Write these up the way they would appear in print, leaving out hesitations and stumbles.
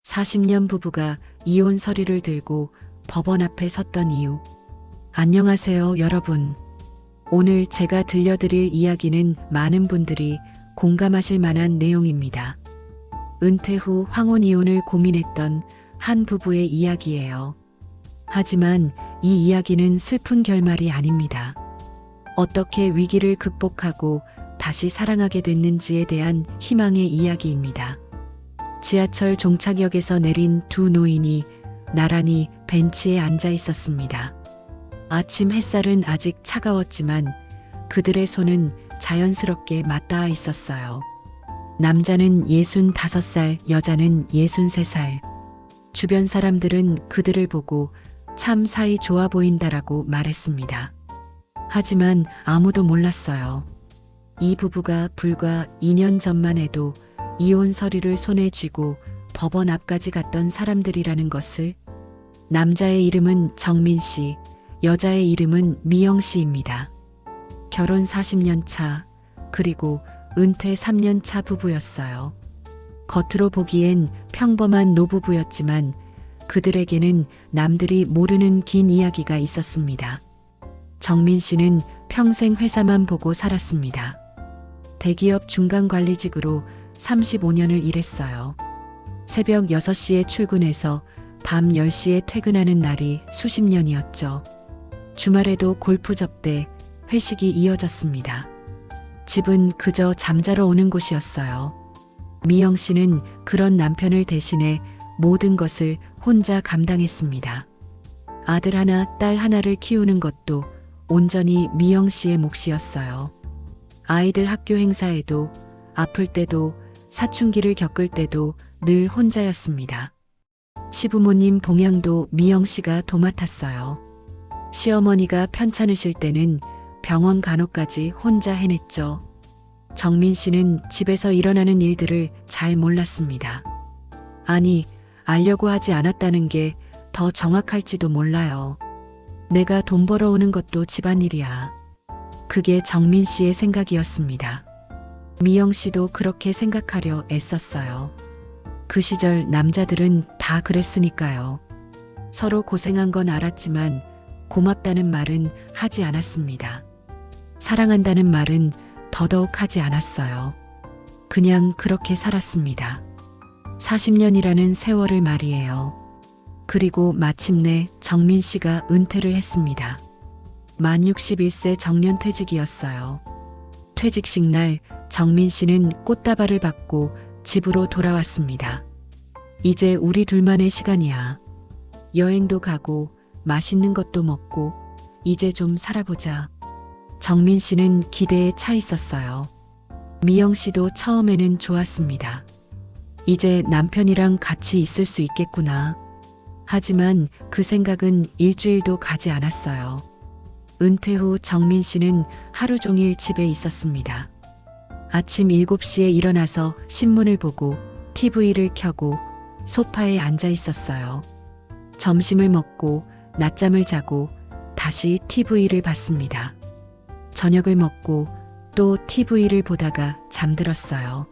40년 부부가 이혼 서류를 들고 법원 앞에 섰던 이유. 안녕하세요, 여러분. 오늘 제가 들려드릴 이야기는 많은 분들이 공감하실 만한 내용입니다. 은퇴 후 황혼 이혼을 고민했던 한 부부의 이야기예요. 하지만 이 이야기는 슬픈 결말이 아닙니다. 어떻게 위기를 극복하고 다시 사랑하게 됐는지에 대한 희망의 이야기입니다. 지하철 종착역에서 내린 두 노인이 나란히 벤치에 앉아 있었습니다. 아침 햇살은 아직 차가웠지만 그들의 손은 자연스럽게 맞닿아 있었어요. 남자는 65살, 여자는 63살. 주변 사람들은 그들을 보고 참 사이 좋아 보인다라고 말했습니다. 하지만 아무도 몰랐어요. 이 부부가 불과 2년 전만 해도 이혼 서류를 손에 쥐고 법원 앞까지 갔던 사람들이라는 것을. 남자의 이름은 정민 씨, 여자의 이름은 미영 씨입니다. 결혼 40년 차, 그리고 은퇴 3년 차 부부였어요. 겉으로 보기엔 평범한 노부부였지만 그들에게는 남들이 모르는 긴 이야기가 있었습니다. 정민 씨는 평생 회사만 보고 살았습니다. 대기업 중간관리직으로 35년을 일했어요. 새벽 6시에 출근해서 밤 10시에 퇴근하는 날이 수십 년이었죠. 주말에도 골프 접대, 회식이 이어졌습니다. 집은 그저 잠자러 오는 곳이었어요. 미영 씨는 그런 남편을 대신해 모든 것을 혼자 감당했습니다. 아들 하나, 딸 하나를 키우는 것도 온전히 미영 씨의 몫이었어요. 아이들 학교 행사에도, 아플 때도, 사춘기를 겪을 때도 늘 혼자였습니다. 시부모님 봉양도 미영 씨가 도맡았어요. 시어머니가 편찮으실 때는 병원 간호까지 혼자 해냈죠. 정민 씨는 집에서 일어나는 일들을 잘 몰랐습니다. 아니, 알려고 하지 않았다는 게 더 정확할지도 몰라요. 내가 돈 벌어오는 것도 집안일이야. 그게 정민 씨의 생각이었습니다. 미영 씨도 그렇게 생각하려 애썼어요. 그 시절 남자들은 다 그랬으니까요. 서로 고생한 건 알았지만 고맙다는 말은 하지 않았습니다. 사랑한다는 말은 더더욱 하지 않았어요. 그냥 그렇게 살았습니다. 40년이라는 세월을 말이에요. 그리고 마침내 정민 씨가 은퇴를 했습니다. 만 61세 정년퇴직이었어요. 퇴직식 날 정민 씨는 꽃다발을 받고 집으로 돌아왔습니다. 이제 우리 둘만의 시간이야. 여행도 가고 맛있는 것도 먹고 이제 좀 살아보자. 정민 씨는 기대에 차 있었어요. 미영 씨도 처음에는 좋았습니다. 이제 남편이랑 같이 있을 수 있겠구나. 하지만 그 생각은 일주일도 가지 않았어요. 은퇴 후 정민 씨는 하루 종일 집에 있었습니다. 아침 7시에 일어나서 신문을 보고 TV를 켜고 소파에 앉아 있었어요. 점심을 먹고 낮잠을 자고 다시 TV를 봤습니다. 저녁을 먹고 또 TV를 보다가 잠들었어요.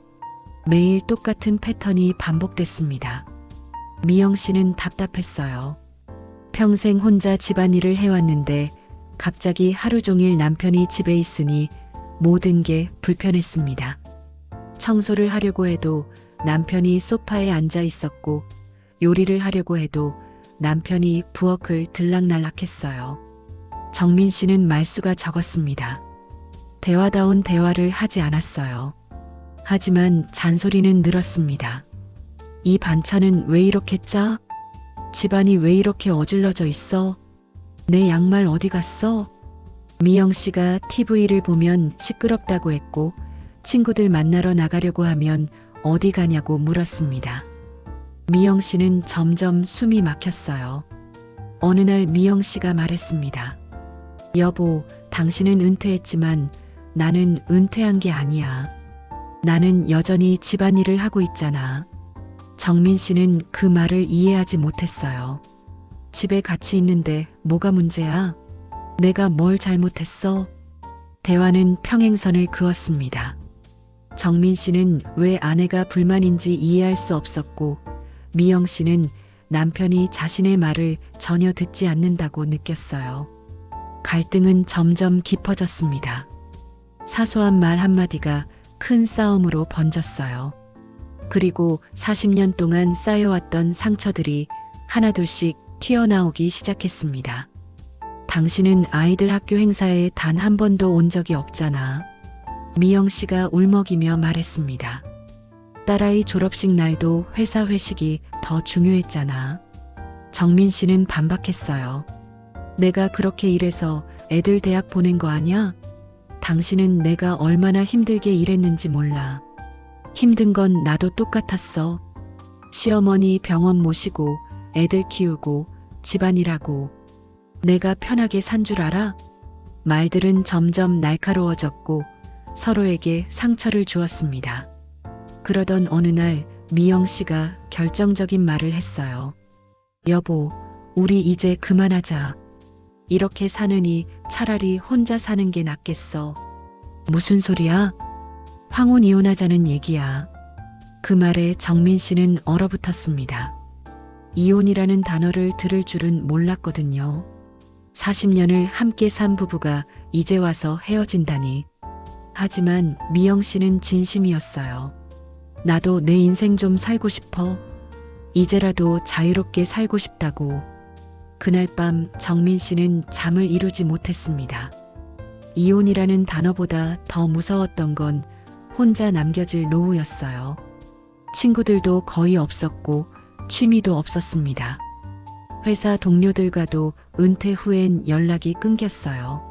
매일 똑같은 패턴이 반복됐습니다. 미영 씨는 답답했어요. 평생 혼자 집안일을 해왔는데 갑자기 하루 종일 남편이 집에 있으니 모든 게 불편했습니다. 청소를 하려고 해도 남편이 소파에 앉아 있었고 요리를 하려고 해도 남편이 부엌을 들락날락했어요. 정민 씨는 말수가 적었습니다. 대화다운 대화를 하지 않았어요. 하지만 잔소리는 늘었습니다. 이 반찬은 왜 이렇게 짜? 집안이 왜 이렇게 어질러져 있어? 내 양말 어디 갔어? 미영 씨가 TV를 보면 시끄럽다고 했고 친구들 만나러 나가려고 하면 어디 가냐고 물었습니다. 미영 씨는 점점 숨이 막혔어요. 어느 날 미영 씨가 말했습니다. 여보, 당신은 은퇴했지만 나는 은퇴한 게 아니야. 나는 여전히 집안일을 하고 있잖아. 정민 씨는 그 말을 이해하지 못했어요. 집에 같이 있는데 뭐가 문제야? 내가 뭘 잘못했어? 대화는 평행선을 그었습니다. 정민 씨는 왜 아내가 불만인지 이해할 수 없었고 미영 씨는 남편이 자신의 말을 전혀 듣지 않는다고 느꼈어요. 갈등은 점점 깊어졌습니다. 사소한 말 한마디가 큰 싸움으로 번졌어요. 그리고 40년 동안 쌓여왔던 상처들이 하나둘씩 튀어나오기 시작했습니다. 당신은 아이들 학교 행사에 단 한 번도 온 적이 없잖아. 미영 씨가 울먹이며 말했습니다. 딸아이 졸업식 날도 회사 회식이 더 중요했잖아. 정민 씨는 반박했어요. 내가 그렇게 일해서 애들 대학 보낸 거 아니야? 당신은 내가 얼마나 힘들게 일했는지 몰라. 힘든 건 나도 똑같았어. 시어머니 병원 모시고 애들 키우고 집안일하고 내가 편하게 산 줄 알아? 말들은 점점 날카로워졌고 서로에게 상처를 주었습니다. 그러던 어느 날 미영 씨가 결정적인 말을 했어요. 여보, 우리 이제 그만하자. 이렇게 사느니 차라리 혼자 사는 게 낫겠어. 무슨 소리야? 황혼 이혼하자는 얘기야. 그 말에 정민 씨는 얼어붙었습니다. 이혼이라는 단어를 들을 줄은 몰랐거든요. 40년을 함께 산 부부가 이제 와서 헤어진다니. 하지만 미영 씨는 진심이었어요. 나도 내 인생 좀 살고 싶어. 이제라도 자유롭게 살고 싶다고. 그날 밤 정민 씨는 잠을 이루지 못했습니다. 이혼이라는 단어보다 더 무서웠던 건 혼자 남겨질 노후였어요. 친구들도 거의 없었고 취미도 없었습니다. 회사 동료들과도 은퇴 후엔 연락이 끊겼어요.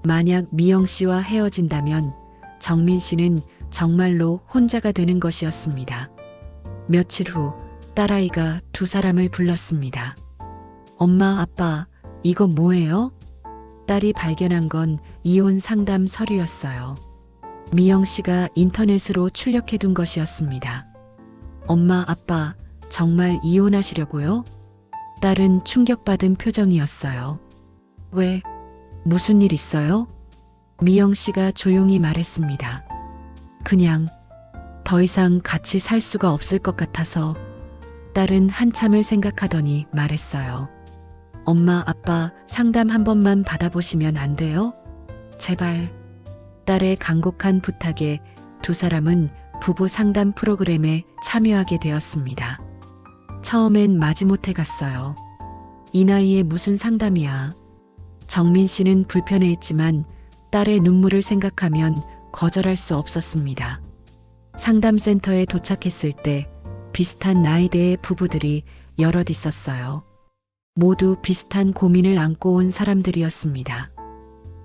만약 미영 씨와 헤어진다면 정민 씨는 정말로 혼자가 되는 것이었습니다. 며칠 후 딸아이가 두 사람을 불렀습니다. 엄마, 아빠, 이거 뭐예요? 딸이 발견한 건 이혼 상담 서류였어요. 미영 씨가 인터넷으로 출력해둔 것이었습니다. 엄마, 아빠, 정말 이혼하시려고요? 딸은 충격받은 표정이었어요. 왜? 무슨 일 있어요? 미영 씨가 조용히 말했습니다. 그냥 더 이상 같이 살 수가 없을 것 같아서. 딸은 한참을 생각하더니 말했어요. 엄마, 아빠, 상담 한 번만 받아보시면 안 돼요? 제발. 딸의 간곡한 부탁에 두 사람은 부부 상담 프로그램에 참여하게 되었습니다. 처음엔 마지못해 갔어요. 이 나이에 무슨 상담이야. 정민 씨는 불편해했지만 딸의 눈물을 생각하면 거절할 수 없었습니다. 상담센터에 도착했을 때 비슷한 나이대의 부부들이 여럿 있었어요. 모두 비슷한 고민을 안고 온 사람들이었습니다.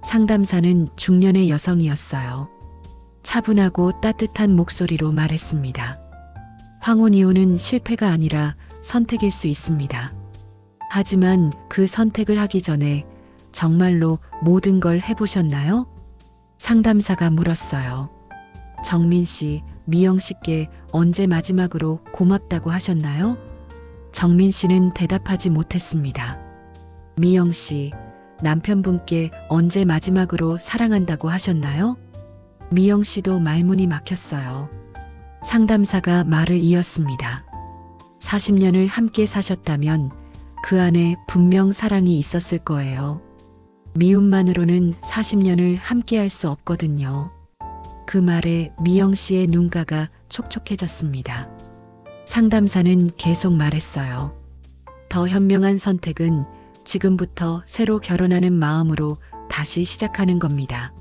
상담사는 중년의 여성이었어요. 차분하고 따뜻한 목소리로 말했습니다. 황혼 이혼은 실패가 아니라 선택일 수 있습니다. 하지만 그 선택을 하기 전에 정말로 모든 걸 해보셨나요? 상담사가 물었어요. 정민 씨, 미영 씨께 언제 마지막으로 고맙다고 하셨나요? 정민 씨는 대답하지 못했습니다. 미영 씨, 남편분께 언제 마지막으로 사랑한다고 하셨나요? 미영 씨도 말문이 막혔어요. 상담사가 말을 이었습니다. 40년을 함께 사셨다면 그 안에 분명 사랑이 있었을 거예요. 미움만으로는 40년을 함께 할 수 없거든요. 그 말에 미영 씨의 눈가가 촉촉해졌습니다. 상담사는 계속 말했어요. 더 현명한 선택은 지금부터 새로 결혼하는 마음으로 다시 시작하는 겁니다.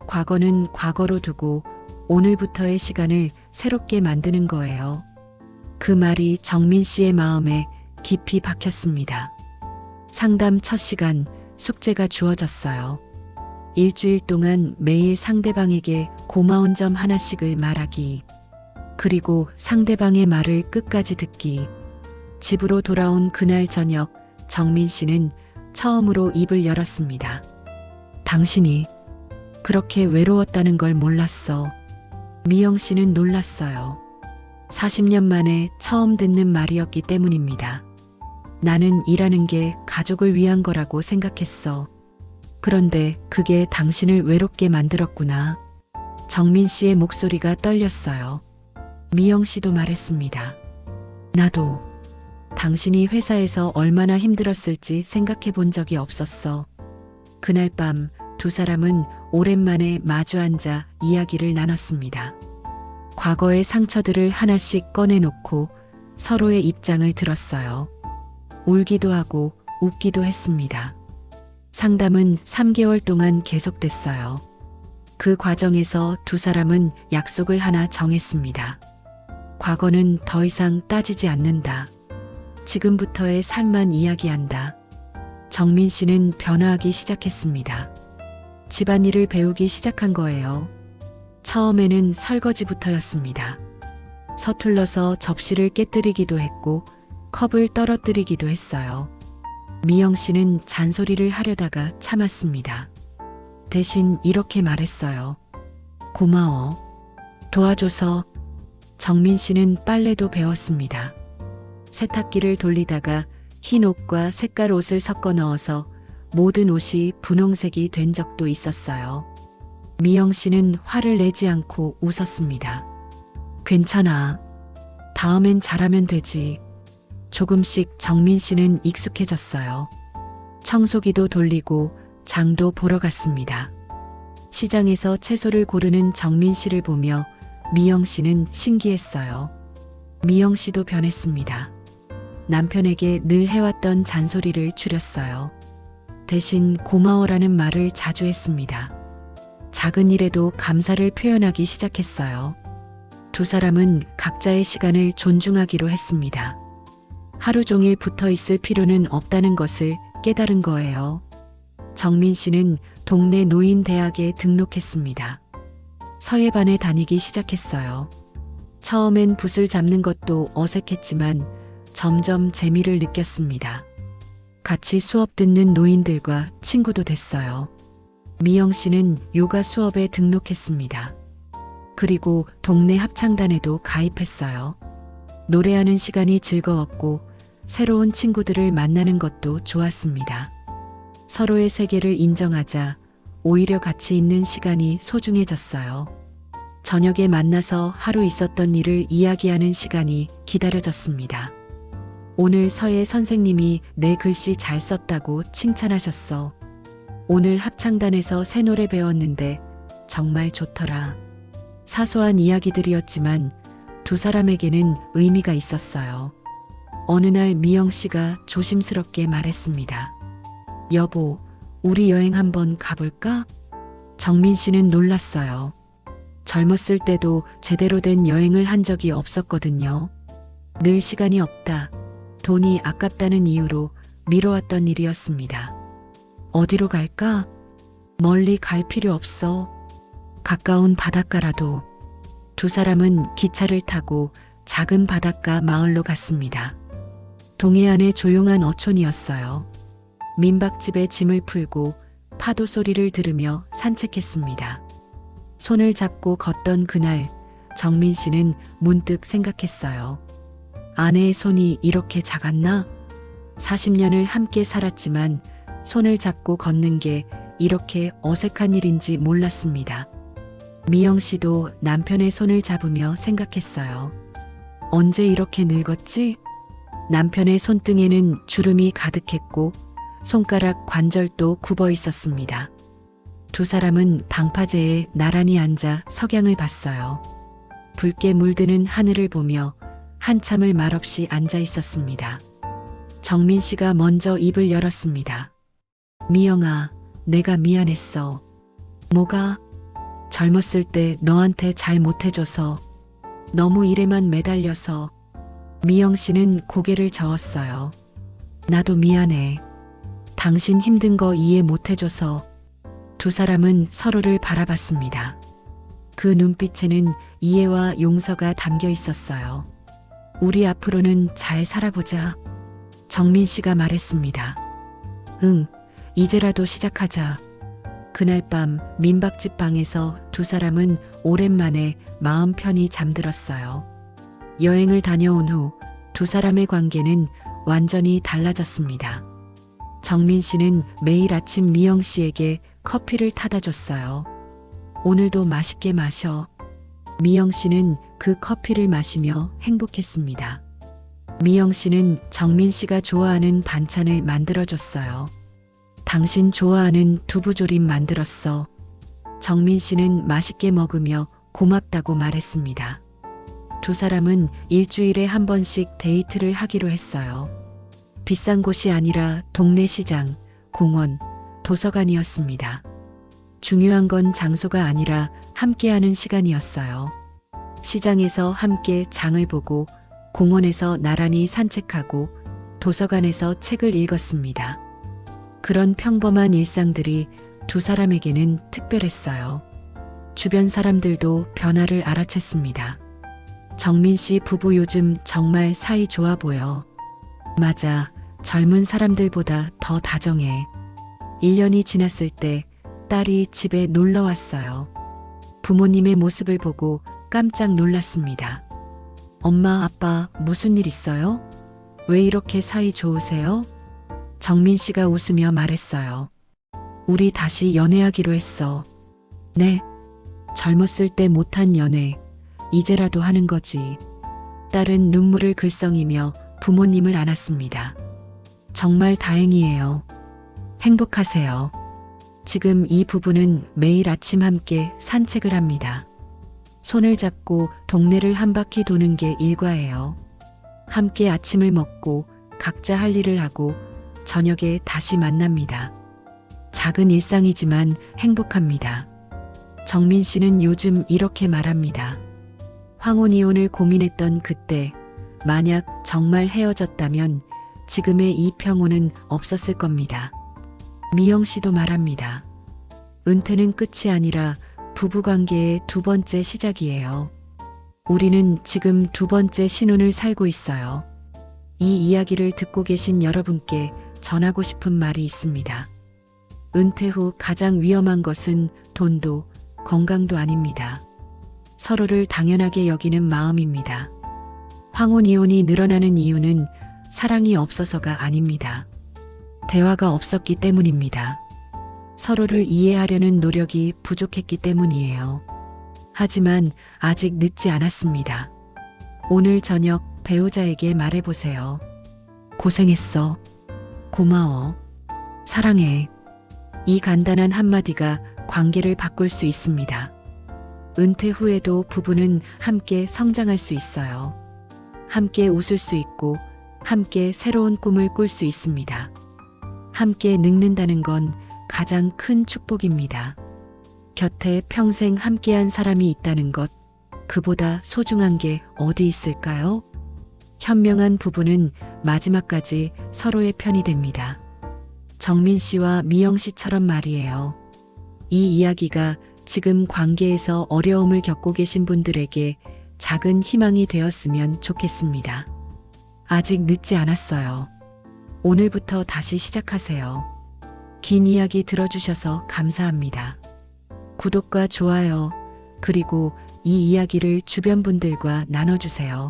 과거는 과거로 두고 오늘부터의 시간을 새롭게 만드는 거예요. 그 말이 정민 씨의 마음에 깊이 박혔습니다. 상담 첫 시간, 숙제가 주어졌어요. 일주일 동안 매일 상대방에게 고마운 점 하나씩을 말하기. 그리고 상대방의 말을 끝까지 듣기. 집으로 돌아온 그날 저녁, 정민 씨는 처음으로 입을 열었습니다. 당신이 그렇게 외로웠다는 걸 몰랐어. 미영 씨는 놀랐어요. 40년 만에 처음 듣는 말이었기 때문입니다. 나는 일하는 게 가족을 위한 거라고 생각했어. 그런데 그게 당신을 외롭게 만들었구나. 정민 씨의 목소리가 떨렸어요. 미영 씨도 말했습니다. 나도 당신이 회사에서 얼마나 힘들었을지 생각해 본 적이 없었어. 그날 밤 두 사람은 오랜만에 마주 앉아 이야기를 나눴습니다. 과거의 상처들을 하나씩 꺼내놓고 서로의 입장을 들었어요. 울기도 하고 웃기도 했습니다. 상담은 3개월 동안 계속됐어요. 그 과정에서 두 사람은 약속을 하나 정했습니다. 과거는 더 이상 따지지 않는다. 지금부터의 삶만 이야기한다. 정민 씨는 변화하기 시작했습니다. 집안일을 배우기 시작한 거예요. 처음에는 설거지부터였습니다. 서툴러서 접시를 깨뜨리기도 했고 컵을 떨어뜨리기도 했어요. 미영 씨는 잔소리를 하려다가 참았습니다. 대신 이렇게 말했어요. 고마워. 도와줘서. 정민 씨는 빨래도 배웠습니다. 세탁기를 돌리다가 흰 옷과 색깔 옷을 섞어 넣어서 모든 옷이 분홍색이 된 적도 있었어요. 미영 씨는 화를 내지 않고 웃었습니다. 괜찮아. 다음엔 잘하면 되지. 조금씩 정민 씨는 익숙해졌어요. 청소기도 돌리고 장도 보러 갔습니다. 시장에서 채소를 고르는 정민 씨를 보며 미영 씨는 신기했어요. 미영 씨도 변했습니다. 남편에게 늘 해왔던 잔소리를 줄였어요. 대신 고마워라는 말을 자주 했습니다. 작은 일에도 감사를 표현하기 시작했어요. 두 사람은 각자의 시간을 존중하기로 했습니다. 하루 종일 붙어 있을 필요는 없다는 것을 깨달은 거예요. 정민 씨는 동네 노인대학에 등록했습니다. 서예반에 다니기 시작했어요. 처음엔 붓을 잡는 것도 어색했지만 점점 재미를 느꼈습니다. 같이 수업 듣는 노인들과 친구도 됐어요. 미영 씨는 요가 수업에 등록했습니다. 그리고 동네 합창단에도 가입했어요. 노래하는 시간이 즐거웠고 새로운 친구들을 만나는 것도 좋았습니다. 서로의 세계를 인정하자 오히려 같이 있는 시간이 소중해졌어요. 저녁에 만나서 하루 있었던 일을 이야기하는 시간이 기다려졌습니다. 오늘 서예 선생님이 내 글씨 잘 썼다고 칭찬하셨어. 오늘 합창단에서 새 노래 배웠는데 정말 좋더라. 사소한 이야기들이었지만 두 사람에게는 의미가 있었어요. 어느 날 미영 씨가 조심스럽게 말했습니다. 여보, 우리 여행 한번 가볼까? 정민 씨는 놀랐어요. 젊었을 때도 제대로 된 여행을 한 적이 없었거든요. 늘 시간이 없다, 돈이 아깝다는 이유로 미뤄왔던 일이었습니다. 어디로 갈까? 멀리 갈 필요 없어. 가까운 바닷가라도. 두 사람은 기차를 타고 작은 바닷가 마을로 갔습니다. 동해안의 조용한 어촌이었어요. 민박집에 짐을 풀고 파도 소리를 들으며 산책했습니다. 손을 잡고 걷던 그날 정민 씨는 문득 생각했어요. 아내의 손이 이렇게 작았나? 40년을 함께 살았지만 손을 잡고 걷는 게 이렇게 어색한 일인지 몰랐습니다. 미영 씨도 남편의 손을 잡으며 생각했어요. 언제 이렇게 늙었지? 남편의 손등에는 주름이 가득했고 손가락 관절도 굽어 있었습니다. 두 사람은 방파제에 나란히 앉아 석양을 봤어요. 붉게 물드는 하늘을 보며 한참을 말없이 앉아 있었습니다. 정민 씨가 먼저 입을 열었습니다. 미영아, 내가 미안했어. 뭐가? 젊었을 때 너한테 잘 못해줘서, 너무 일에만 매달려서. 미영 씨는 고개를 저었어요. 나도 미안해. 당신 힘든 거 이해 못해줘서. 두 사람은 서로를 바라봤습니다. 그 눈빛에는 이해와 용서가 담겨 있었어요. 우리 앞으로는 잘 살아보자. 정민 씨가 말했습니다. 응, 이제라도 시작하자. 그날 밤 민박집 방에서 두 사람은 오랜만에 마음 편히 잠들었어요. 여행을 다녀온 후 두 사람의 관계는 완전히 달라졌습니다. 정민 씨는 매일 아침 미영 씨에게 커피를 타다 줬어요. 오늘도 맛있게 마셔. 미영 씨는 그 커피를 마시며 행복했습니다. 미영 씨는 정민 씨가 좋아하는 반찬을 만들어줬어요. 당신 좋아하는 두부조림 만들었어. 정민 씨는 맛있게 먹으며 고맙다고 말했습니다. 두 사람은 일주일에 한 번씩 데이트를 하기로 했어요. 비싼 곳이 아니라 동네 시장, 공원, 도서관이었습니다. 중요한 건 장소가 아니라 함께하는 시간이었어요. 시장에서 함께 장을 보고 공원에서 나란히 산책하고 도서관에서 책을 읽었습니다. 그런 평범한 일상들이 두 사람에게는 특별했어요. 주변 사람들도 변화를 알아챘습니다. 정민 씨 부부 요즘 정말 사이 좋아 보여. 맞아, 젊은 사람들보다 더 다정해. 1년이 지났을 때 딸이 집에 놀러 왔어요. 부모님의 모습을 보고 깜짝 놀랐습니다. 엄마, 아빠, 무슨 일 있어요? 왜 이렇게 사이 좋으세요? 정민 씨가 웃으며 말했어요. 우리 다시 연애하기로 했어. 네. 젊었을 때 못한 연애, 이제라도 하는 거지. 딸은 눈물을 글썽이며 부모님을 안았습니다. 정말 다행이에요. 행복하세요. 지금 이 부부는 매일 아침 함께 산책을 합니다. 손을 잡고 동네를 한 바퀴 도는 게 일과예요. 함께 아침을 먹고 각자 할 일을 하고 저녁에 다시 만납니다. 작은 일상이지만 행복합니다. 정민 씨는 요즘 이렇게 말합니다. 황혼 이혼을 고민했던 그때, 만약 정말 헤어졌다면 지금의 이평호는 없었을 겁니다. 미영 씨도 말합니다. 은퇴는 끝이 아니라 부부관계의 두 번째 시작이에요. 우리는 지금 두 번째 신혼을 살고 있어요. 이 이야기를 듣고 계신 여러분께 전하고 싶은 말이 있습니다. 은퇴 후 가장 위험한 것은 돈도 건강도 아닙니다. 서로를 당연하게 여기는 마음입니다. 황혼 이혼이 늘어나는 이유는 사랑이 없어서가 아닙니다. 대화가 없었기 때문입니다. 서로를 이해하려는 노력이 부족했기 때문이에요. 하지만 아직 늦지 않았습니다. 오늘 저녁 배우자에게 말해보세요. 고생했어. 고마워. 사랑해. 이 간단한 한마디가 관계를 바꿀 수 있습니다. 은퇴 후에도 부부는 함께 성장할 수 있어요. 함께 웃을 수 있고 함께 새로운 꿈을 꿀 수 있습니다. 함께 늙는다는 건 가장 큰 축복입니다. 곁에 평생 함께한 사람이 있다는 것, 그보다 소중한 게 어디 있을까요? 현명한 부부는 마지막까지 서로의 편이 됩니다. 정민 씨와 미영 씨처럼 말이에요. 이 이야기가 지금 관계에서 어려움을 겪고 계신 분들에게 작은 희망이 되었으면 좋겠습니다. 아직 늦지 않았어요. 오늘부터 다시 시작하세요. 긴 이야기 들어주셔서 감사합니다. 구독과 좋아요, 그리고 이 이야기를 주변 분들과 나눠주세요.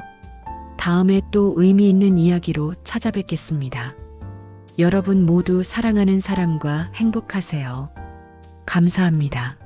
다음에 또 의미 있는 이야기로 찾아뵙겠습니다. 여러분 모두 사랑하는 사람과 행복하세요. 감사합니다.